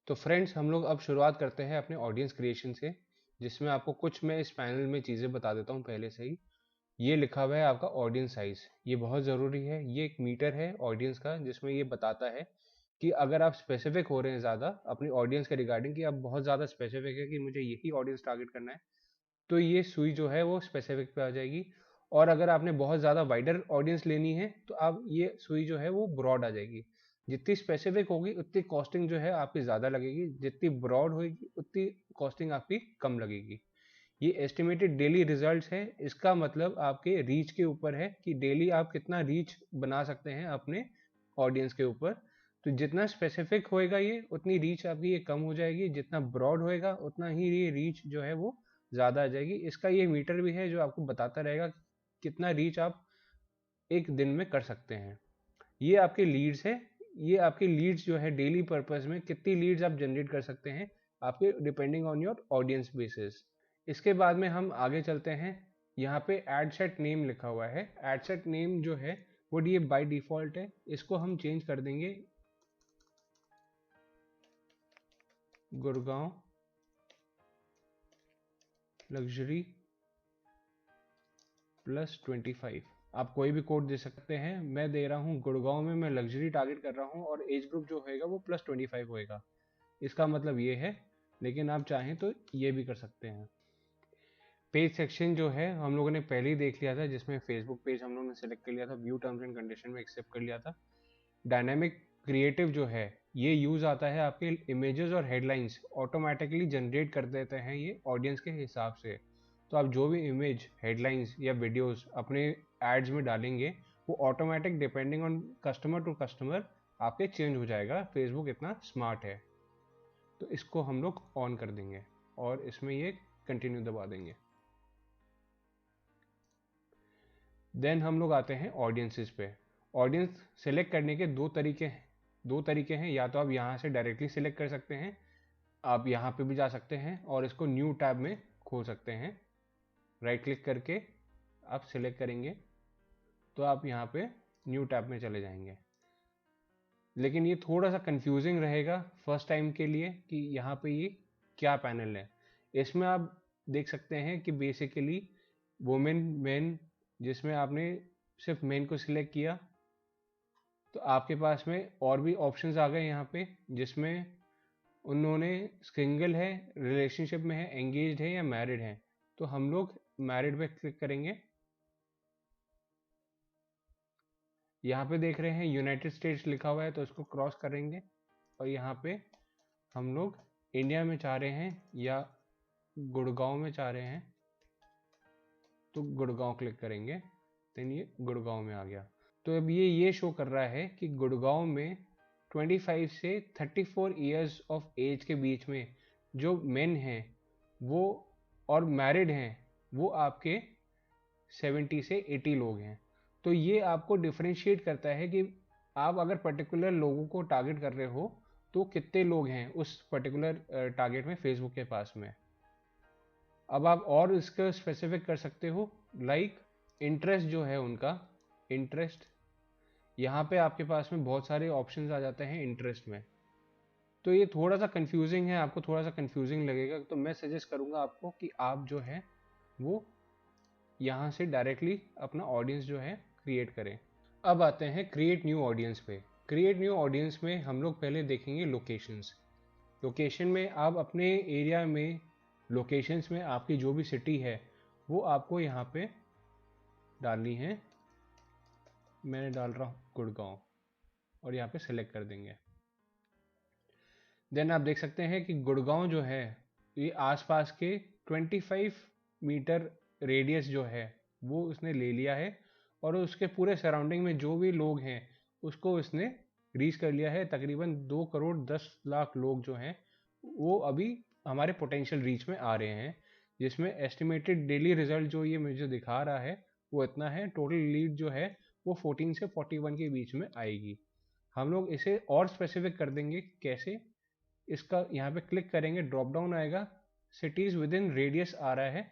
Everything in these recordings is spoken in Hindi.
तो फ्रेंड्स, हम लोग अब शुरुआत करते हैं अपने ऑडियंस क्रिएशन से, जिसमें आपको कुछ मैं इस पैनल में चीज़ें बता देता हूँ पहले से ही। ये लिखा हुआ है आपका ऑडियंस साइज, ये बहुत ज़रूरी है। ये एक मीटर है ऑडियंस का, जिसमें ये बताता है कि अगर आप स्पेसिफिक हो रहे हैं ज़्यादा अपनी ऑडियंस के रिगार्डिंग, कि आप बहुत ज़्यादा स्पेसिफिक है कि मुझे यही ऑडियंस टारगेट करना है, तो ये सुई जो है वो स्पेसिफिक पे आ जाएगी। और अगर आपने बहुत ज़्यादा वाइडर ऑडियंस लेनी है तो आप ये सुई जो है वो ब्रॉड आ जाएगी। जितनी स्पेसिफिक होगी उतनी कॉस्टिंग जो है आपकी ज़्यादा लगेगी, जितनी ब्रॉड होगी उतनी कॉस्टिंग आपकी कम लगेगी। ये एस्टिमेटेड डेली रिजल्ट्स है। इसका मतलब आपके रीच के ऊपर है कि डेली आप कितना रीच बना सकते हैं अपने ऑडियंस के ऊपर। तो जितना स्पेसिफिक होएगा ये, उतनी रीच आपकी ये कम हो जाएगी, जितना ब्रॉड होएगा उतना ही ये रीच जो है वो ज़्यादा आ जाएगी। इसका ये मीटर भी है जो आपको बताता रहेगा कितना रीच आप एक दिन में कर सकते हैं। ये आपके लीड्स है। ये आपके लीड्स जो है डेली पर्पस में कितनी लीड्स आप जनरेट कर सकते हैं, आपके depending on your audience basis. इसके बाद में हम आगे चलते हैं। यहाँ पे एड सेट नेम लिखा हुआ है। एड सेट नेम जो है वो ये बाय डिफॉल्ट है, इसको हम चेंज कर देंगे गुड़गांव लग्जरी +25। आप कोई भी कोड दे सकते हैं। मैं दे रहा हूँ गुड़गांव में मैं लग्जरी टारगेट कर रहा हूँ और एज ग्रुप जो होएगा वो +25 होएगा। इसका मतलब ये है, लेकिन आप चाहें तो ये भी कर सकते हैं। पेज सेक्शन जो है हम लोगों ने पहले ही देख लिया था, जिसमें फेसबुक पेज हम लोगों ने सेलेक्ट कर लिया था, व्यू टर्म्स एंड कंडीशन में एक्सेप्ट कर लिया था। डायनामिक क्रिएटिव जो है ये यूज़ आता है आपके इमेजेस और हेडलाइंस ऑटोमेटिकली जनरेट कर देते हैं ये ऑडियंस के हिसाब से। तो आप जो भी इमेज, हेडलाइंस या वीडियोस अपने एड्स में डालेंगे वो automatic depending on customer to customer आपके चेंज हो जाएगा। फेसबुक इतना स्मार्ट है। तो इसको हम लोग ऑन कर देंगे और इसमें ये कंटिन्यू दबा देंगे। देन हम लोग आते हैं ऑडियंसेस पे। ऑडियंस सेलेक्ट करने के दो तरीके हैं। या तो आप यहाँ से डायरेक्टली सिलेक्ट कर सकते हैं, आप यहाँ पे भी जा सकते हैं और इसको न्यू टैब में खोल सकते हैं। राइट क्लिक करके आप सिलेक्ट करेंगे तो आप यहाँ पे न्यू टैब में चले जाएंगे। लेकिन ये थोड़ा सा कंफ्यूजिंग रहेगा फर्स्ट टाइम के लिए कि यहाँ पे ये क्या पैनल है। इसमें आप देख सकते हैं कि बेसिकली वुमेन मेन, जिसमें आपने सिर्फ मेन को सिलेक्ट किया तो आपके पास में और भी ऑप्शंस आ गए यहाँ पे, जिसमें उन्होंने सिंगल है, रिलेशनशिप में है, एंगेज्ड है या मैरिड है। तो हम लोग मैरिड पे क्लिक करेंगे। यहाँ पे देख रहे हैं यूनाइटेड स्टेट्स लिखा हुआ है तो इसको क्रॉस करेंगे और यहाँ पे हम लोग इंडिया में चाह रहे हैं या गुड़गांव में चाह रहे हैं तो गुड़गांव क्लिक करेंगे। देन ये गुड़गांव में आ गया। तो अब ये शो कर रहा है कि गुड़गांव में 25 से 34 ईयर्स ऑफ एज के बीच में जो मेन हैं वो और मैरिड हैं वो आपके 70 से 80 लोग हैं। तो ये आपको डिफरेंशिएट करता है कि आप अगर पर्टिकुलर लोगों को टारगेट कर रहे हो तो कितने लोग हैं उस पर्टिकुलर टारगेट में फेसबुक के पास में। अब आप और इसका स्पेसिफिक कर सकते हो, लाइक इंटरेस्ट जो है उनका, इंटरेस्ट यहाँ पे आपके पास में बहुत सारे ऑप्शंस आ जाते हैं इंटरेस्ट में। तो ये थोड़ा सा कंफ्यूजिंग है, आपको थोड़ा सा कंफ्यूजिंग लगेगा। तो मैं सजेस्ट करूँगा आपको कि आप जो है वो यहाँ से डायरेक्टली अपना ऑडियंस जो है क्रिएट करें। अब आते हैं क्रिएट न्यू ऑडियंस पे। क्रिएट न्यू ऑडियंस में हम लोग पहले देखेंगे लोकेशंस। लोकेशन में आप अपने एरिया में, लोकेशंस में आपकी जो भी सिटी है वो आपको यहाँ पे डालनी है। मैंने डाल रहा हूँ गुड़गांव और यहाँ पे सेलेक्ट कर देंगे। देन आप देख सकते हैं कि गुड़गांव जो है ये आसपास के 25 मीटर रेडियस जो है वो उसने ले लिया है और उसके पूरे सराउंडिंग में जो भी लोग हैं उसको उसने रीच कर लिया है। तकरीबन 2 करोड़ 10 लाख लोग जो हैं वो अभी हमारे पोटेंशियल रीच में आ रहे हैं, जिसमें एस्टिमेटेड डेली रिजल्ट जो ये मुझे दिखा रहा है वो इतना है। टोटल लीड जो है वो 14 से 41 के बीच में आएगी। हम लोग इसे और स्पेसिफिक कर देंगे। कैसे? इसका यहाँ पे क्लिक करेंगे, ड्रॉप डाउन आएगा, सिटीज विद इन रेडियस आ रहा है।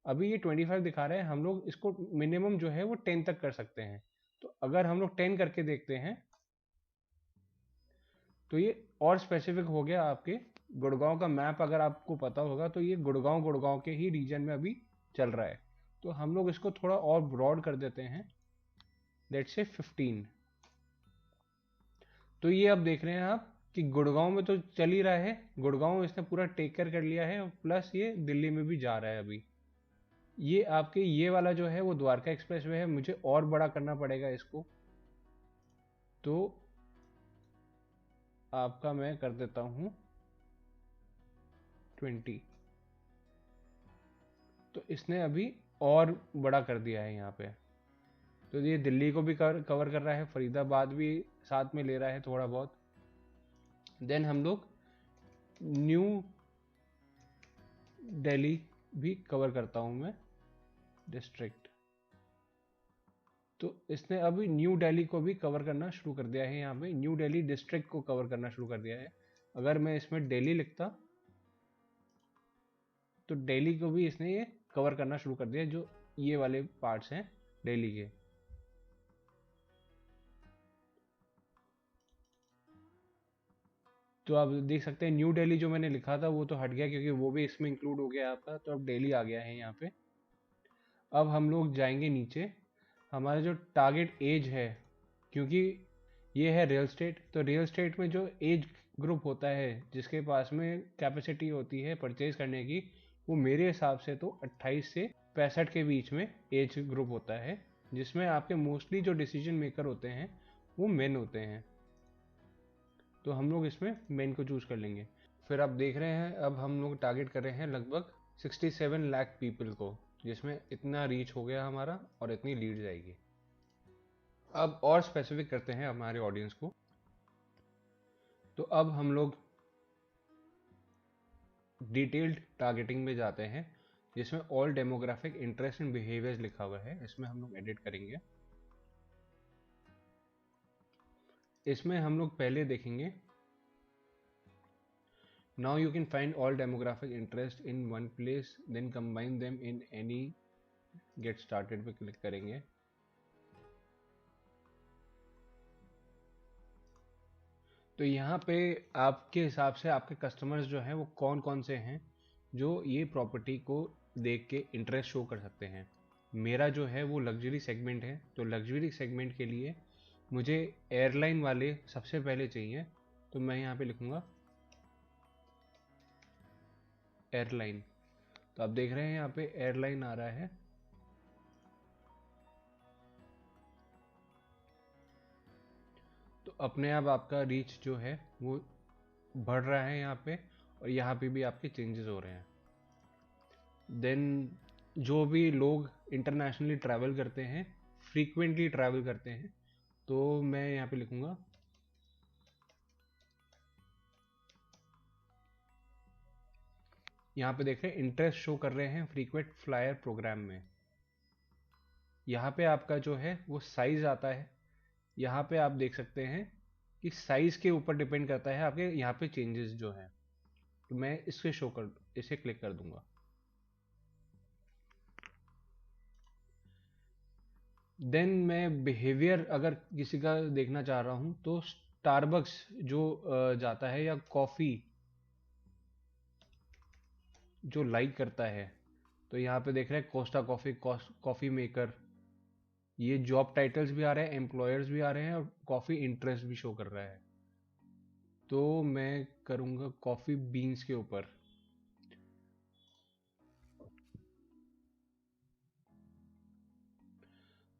अभी ये 25 दिखा रहा है, हम लोग इसको मिनिमम जो है वो 10 तक कर सकते हैं। तो अगर हम लोग 10 करके देखते हैं तो ये और स्पेसिफिक हो गया आपके गुड़गांव का मैप। अगर आपको पता होगा तो ये गुड़गांव के ही रीजन में अभी चल रहा है। तो हम लोग इसको थोड़ा और ब्रॉड कर देते हैं, लेट्स से 15। तो ये अब देख रहे हैं आप कि गुड़गांव में तो चल ही रहा है, गुड़गांव इसने पूरा टेक कर लिया है, और प्लस ये दिल्ली में भी जा रहा है अभी। ये आपके ये वाला जो है वो द्वारका एक्सप्रेस वे है, मुझे और बड़ा करना पड़ेगा इसको। तो आपका मैं कर देता हूं 20। तो इसने अभी और बड़ा कर दिया है यहाँ पे। तो ये दिल्ली को भी कवर कर रहा है, फरीदाबाद भी साथ में ले रहा है थोड़ा बहुत। देन हम लोग न्यू दिल्ली भी कवर करता हूं मैं, डिस्ट्रिक्ट। तो इसने अभी न्यू दिल्ली को भी कवर करना शुरू कर दिया है, यहाँ पे न्यू दिल्ली डिस्ट्रिक्ट को कवर करना शुरू कर दिया है। अगर मैं इसमें दिल्ली लिखता तो दिल्ली को भी इसने ये कवर करना शुरू कर दिया, जो ये वाले पार्ट्स हैं दिल्ली के। तो आप देख सकते हैं न्यू दिल्ली जो मैंने लिखा था वो तो हट गया, क्योंकि वो भी इसमें इंक्लूड हो गया आपका। तो अब दिल्ली आ गया है यहाँ पे। अब हम लोग जाएंगे नीचे, हमारा जो टारगेट एज है, क्योंकि ये है रियल स्टेट, तो रियल स्टेट में जो एज ग्रुप होता है जिसके पास में कैपेसिटी होती है परचेज करने की, वो मेरे हिसाब से तो 28 से 65 के बीच में एज ग्रुप होता है, जिसमें आपके मोस्टली जो डिसीजन मेकर होते हैं वो मेन होते हैं। तो हम लोग इसमें मेन को चूज कर लेंगे। फिर आप देख रहे हैं अब हम लोग टारगेट कर रहे हैं लगभग 67 लाख पीपल को, जिसमें इतना रीच हो गया हमारा और इतनी लीड जाएगी। अब और स्पेसिफिक करते हैं हमारे ऑडियंस को। तो अब हम लोग डिटेल्ड टारगेटिंग में जाते हैं, जिसमें all demographic interest and behaviours लिखा हुआ है, इसमें हम लोग एडिट करेंगे। इसमें हम लोग पहले देखेंगे, now you can find all demographic interest in one place then combine them in any, get started पे क्लिक करेंगे। तो यहाँ पे आपके हिसाब से आपके कस्टमर्स जो हैं वो कौन कौन से हैं जो ये प्रॉपर्टी को देख के इंटरेस्ट शो कर सकते हैं। मेरा जो है वो लग्जरी सेगमेंट है, तो लग्जरी सेगमेंट के लिए मुझे एयरलाइन वाले सबसे पहले चाहिए। तो मैं यहाँ पे लिखूँगा एयरलाइन। तो आप देख रहे हैं यहाँ पे एयरलाइन आ रहा है। तो अपने आप आपका रीच जो है वो बढ़ रहा है यहाँ पे, और यहाँ पे भी आपके चेंजेस हो रहे हैं। देन जो भी लोग इंटरनेशनली ट्रैवल करते हैं, फ्रीक्वेंटली ट्रैवल करते हैं, तो मैं यहाँ पे लिखूँगा यहाँ पे देख रहे हैं इंटरेस्ट शो कर रहे हैं फ्रीक्वेंट फ्लायर प्रोग्राम में। यहाँ पे आपका जो है वो साइज आता है, यहाँ पे आप देख सकते हैं कि साइज के ऊपर डिपेंड करता है आपके यहाँ पे चेंजेस जो है। तो मैं इसे क्लिक कर दूंगा। देन मैं बिहेवियर अगर किसी का देखना चाह रहा हूँ, तो स्टारबक्स जो जाता है, या कॉफ़ी जो लाइक करता है, तो यहाँ पे देख रहे हैं कोस्टा कॉफ़ी, कॉफ़ी मेकर, ये जॉब टाइटल्स भी आ रहे हैं, एम्प्लॉयर्स भी आ रहे हैं, और कॉफ़ी इंटरेस्ट भी शो कर रहा है। तो मैं करूँगा कॉफ़ी बीन्स के ऊपर।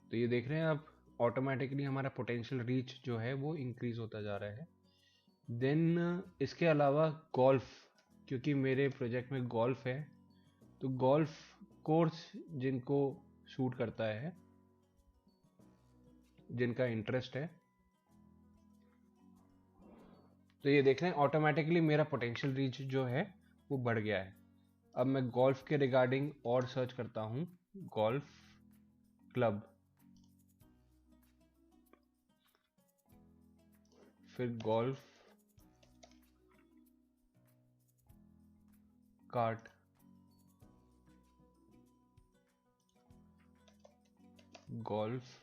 तो ये देख रहे हैं आप, ऑटोमेटिकली हमारा पोटेंशियल रीच जो है वो इंक्रीज होता जा रहा है। देन इसके अलावा गोल्फ, क्योंकि मेरे प्रोजेक्ट में गोल्फ है, तो गोल्फ कोर्स जिनको सूट करता है, जिनका इंटरेस्ट है, तो ये देख रहे हैं ऑटोमेटिकली मेरा पोटेंशियल रीच जो है वो बढ़ गया है। अब मैं गोल्फ के रिगार्डिंग और सर्च करता हूँ, गोल्फ क्लब, फिर गोल्फ कार्ट, गोल्फ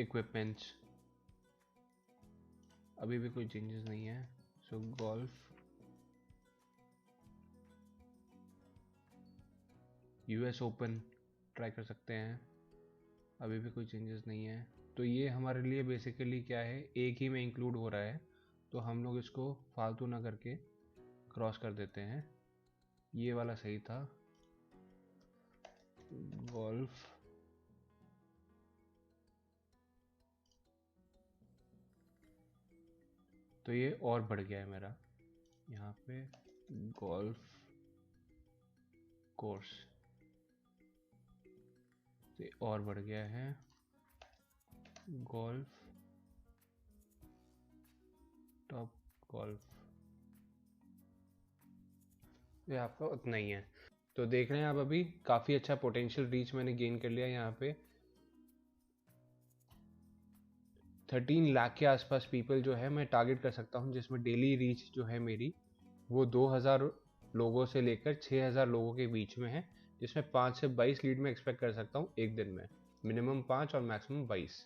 इक्विपमेंट्स अभी भी कोई चेंजेस नहीं है। सो गोल्फ यूएस ओपन ट्राई कर सकते हैं, अभी भी कोई चेंजेस नहीं है। तो ये हमारे लिए बेसिकली क्या है, एक ही में इंक्लूड हो रहा है, तो हम लोग इसको फालतू ना करके क्रॉस कर देते हैं। ये वाला सही था, गोल्फ। तो ये और बढ़ गया है मेरा यहाँ पे गोल्फ कोर्स, तो ये और बढ़ गया है गोल्फ टॉप गोल्फ। ये आपका उतना ही है। तो देख रहे हैं आप अभी काफ़ी अच्छा पोटेंशियल रीच मैंने गेन कर लिया। यहाँ पे 13 लाख के आसपास पीपल जो है मैं टारगेट कर सकता हूँ, जिसमें डेली रीच जो है मेरी वो 2000 लोगों से लेकर 6000 लोगों के बीच में है, जिसमें 5 से 22 लीड में एक्सपेक्ट कर सकता हूँ एक दिन में, मिनिमम 5 और मैक्सिमम 22।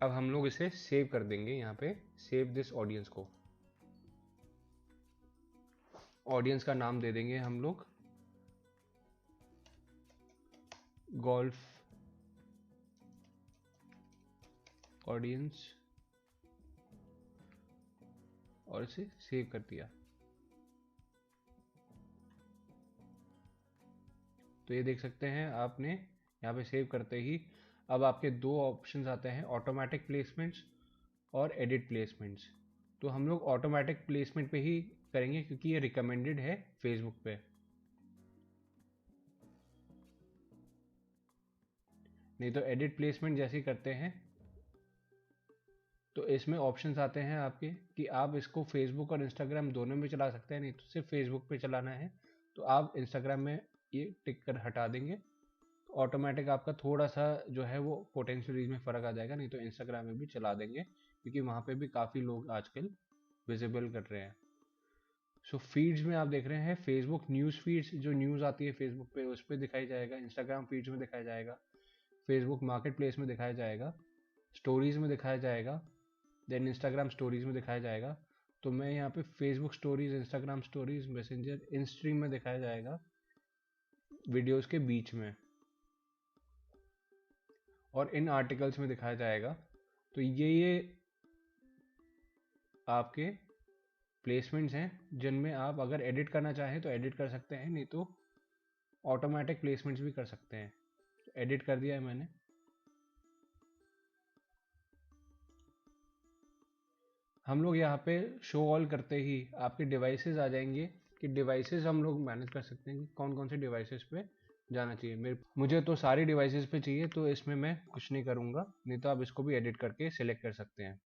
अब हम लोग इसे सेव कर देंगे, यहाँ पे सेव दिस ऑडियंस को, ऑडियंस का नाम दे देंगे हम लोग गोल्फ ऑडियंस, और इसे सेव कर दिया। तो ये देख सकते हैं आपने यहाँ पे सेव करते ही अब आपके दो ऑप्शंस आते हैं, ऑटोमेटिक प्लेसमेंट्स और एडिट प्लेसमेंट्स। तो हम लोग ऑटोमेटिक प्लेसमेंट पे ही करेंगे क्योंकि ये रिकमेंडेड है फेसबुक पे। नहीं तो एडिट प्लेसमेंट जैसे ही करते हैं तो इसमें ऑप्शंस आते हैं आपके कि आप इसको फेसबुक और इंस्टाग्राम दोनों में चला सकते हैं, नहीं तो सिर्फ फेसबुक पे चलाना है तो आप इंस्टाग्राम में ये टिक कर हटा देंगे, ऑटोमेटिक आपका थोड़ा सा जो है वो पोटेंशियल रीच में फ़र्क आ जाएगा। नहीं तो इंस्टाग्राम में भी चला देंगे क्योंकि वहाँ पे भी काफ़ी लोग आजकल विजिबल कर रहे हैं। सो फीड्स में आप देख रहे हैं फेसबुक न्यूज़ फीड्स, जो न्यूज़ आती है फेसबुक पे उस पर दिखाई जाएगा, इंस्टाग्राम फीड्स में दिखाया जाएगा, फेसबुक मार्केट प्लेस में दिखाया जाएगा, स्टोरीज में दिखाया जाएगा, देन इंस्टाग्राम स्टोरीज में दिखाया जाएगा। तो मैं यहाँ पे Facebook stories, Instagram stories, messenger, इन स्ट्रीम में दिखाया जाएगा वीडियोस के बीच में, और इन आर्टिकल्स में दिखाया जाएगा। तो ये आपके प्लेसमेंट्स हैं जिनमें आप अगर एडिट करना चाहें तो एडिट कर सकते हैं, नहीं तो ऑटोमेटिक प्लेसमेंट्स भी कर सकते हैं। तो एडिट कर दिया है मैंने। हम लोग यहाँ पे शो ऑल करते ही आपके डिवाइसेस आ जाएंगे कि डिवाइसेस हम लोग मैनेज कर सकते हैं कि कौन कौन से डिवाइसेस पे जाना चाहिए। मुझे तो सारी डिवाइसेस पे चाहिए, तो इसमें मैं कुछ नहीं करूँगा, नहीं तो आप इसको भी एडिट करके सिलेक्ट कर सकते हैं।